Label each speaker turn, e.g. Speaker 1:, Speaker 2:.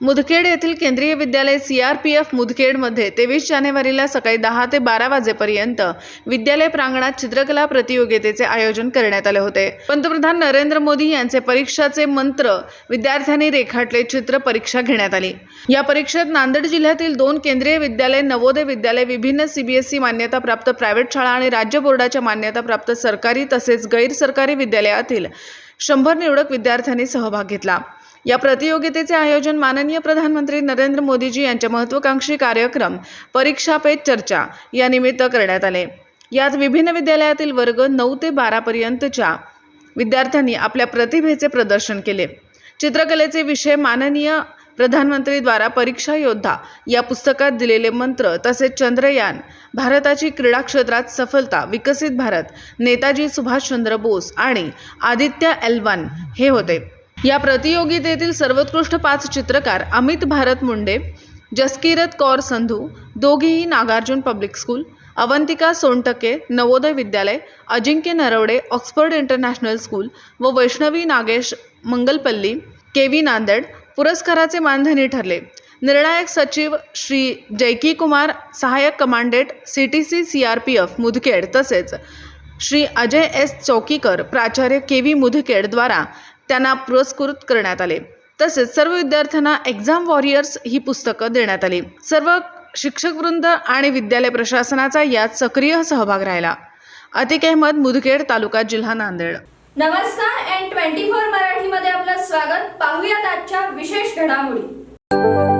Speaker 1: मुदखेड येथील केंद्रीय विद्यालय CRPF मुदखेडमध्ये 23 जानेवारीला सकाळी 10 ते 12 वाजेपर्यंत विद्यालय प्रांगणात चित्रकला प्रतियोगितेचे आयोजन करण्यात आले होते। पंतप्रधान नरेंद्र मोदी यांचे परीक्षाचे मंत्र विद्यार्थ्यांनी रेखाटले चित्र परीक्षा घेण्यात आली। या परीक्षेत नांदेड जिल्ह्यातील 2 केंद्रीय विद्यालय, नवोदय विद्यालय, विभिन्न CBSE मान्यता प्राप्त प्रायव्हेट शाळा आणि राज्य बोर्डाच्या मान्यता प्राप्त सरकारी तसेच गैर सरकारी विद्यालयातील 100 निवडक विद्यार्थ्यांनी सहभाग घेतला। या प्रतियोगितेचे आयोजन माननीय प्रधानमंत्री नरेंद्र मोदीजी यांच्या महत्त्वाकांक्षी कार्यक्रम परीक्षा पे चर्चा या निमित्त करण्यात आले। यात विभिन्न विद्यालयातील वर्ग 9 ते 12 पर्यंतच्या विद्यार्थ्यांनी आपल्या प्रतिभेचे प्रदर्शन केले। चित्रकलेचे विषय माननीय प्रधानमंत्री द्वारा परीक्षा योद्धा या पुस्तकात दिलेले मंत्र तसेच चंद्रयान, भारताची क्रीडा क्षेत्रात सफलता, विकसित भारत, नेताजी सुभाषचंद्र बोस आणि आदित्य L1 हे होते। या प्रतियोगितेतील सर्वोत्कृष्ट 5 चित्रकार अमित भारत मुंडे, जसकीरत कौर संधू, दोघेही नागार्जुन पब्लिक स्कूल, अवंतिका सोनटके नवोदय विद्यालय, अजिंक्य नरवडे ऑक्सफर्ड इंटरनॅशनल स्कूल व वैष्णवी नागेश मंगलपल्ली KV नांदेड पुरस्काराचे मानधनी ठरले। निर्णायक सचिव श्री जयकी कुमार, सहाय्यक कमांडेंट CTC CRPF मुदखेड तसेच श्री अजय S चौकीकर, प्राचार्य KV मुदखेड द्वारा त्यांना पुरस्कृत करण्यात आले। तसेच सर्व विद्यार्थ्यांना एक्झाम वॉरियर्स ही पुस्तकं देण्यात आली। सर्व शिक्षकवृंद आणि विद्यालय प्रशासनाचा यात सक्रिय सहभाग राहिला। अतिक अहमद, मुदखेड तालुका, जिल्हा नांदेड।
Speaker 2: नमस्कार, N24 मराठीमध्ये आपलं स्वागत। पाहूयात आजच्या विशेष घडामोडी।